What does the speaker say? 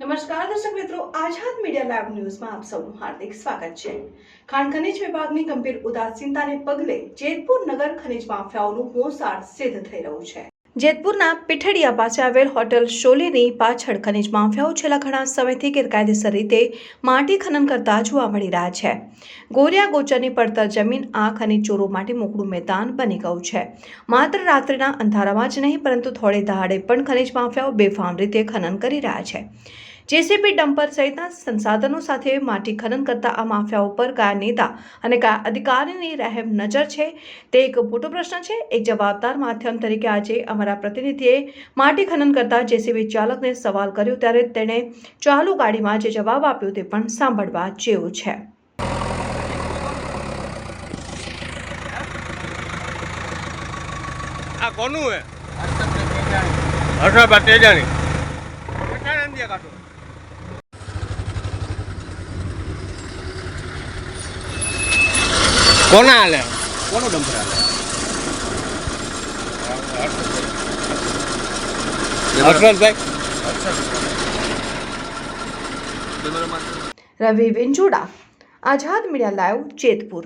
નમસ્કાર દર્શક મિત્રો, આઝાદ મીડિયા લાઈવ ન્યૂઝમાં આપ સૌનું હાર્દિક સ્વાગત છે। ખાણ ખનીજ વિભાગની ગંભીર ઉદાસીનતાને પગલે જેતપુર નગર ખનીજ માફિયાઓનું મોસાળ સિદ્ધ થઈ રહ્યું છે। જેતપુરના પીઠડિયા પાસે આવેલ હોટેલ શોલેની પાછળ ખનીજ માફિયાઓ છેલ્લા ઘણા સમયથી ગેરકાયદેસર રીતે માટી ખનન કરતા જોવા મળી રહ્યા છે। ગોરિયા ગોચરની પડતર જમીન આ ખનીજ ચોરો માટે મોકળું મેદાન બની ગયું છે। માત્ર રાત્રિના અંધારામાં જ નહીં પરંતુ થોડે દહાડે પણ ખનીજ માફિયાઓ બેફામ રીતે ખનન કરી રહ્યા છે। જેસીબી ડમ્પર સહિતના સંસાધનો સાથે માટી ખનન કરતા આ માફિયાઓ પર કયા નેતા અને કયા અધિકારીની રહેમ નજર છે તે એક મોટો પ્રશ્ન છે। એક જવાબદાર માધ્યમ તરીકે આજે અમારા પ્રતિનિધિએ માટી ખનન કરતા જેસીબી ચાલકને સવાલ કર્યો ત્યારે તેણે ચાલુ ગાડીમાં જે જવાબ આપ્યો તે પણ સાંભળવા જેવું છે। આ કોનું હે હર્ષભાઈ તેજાણી કેટલા નંદિયા કાઢો કોના હાલે કોનું ડમ્પર હાલે રવિ વેંજોડા, આઝાદ મીડિયા લાઈવ, જેતપુર।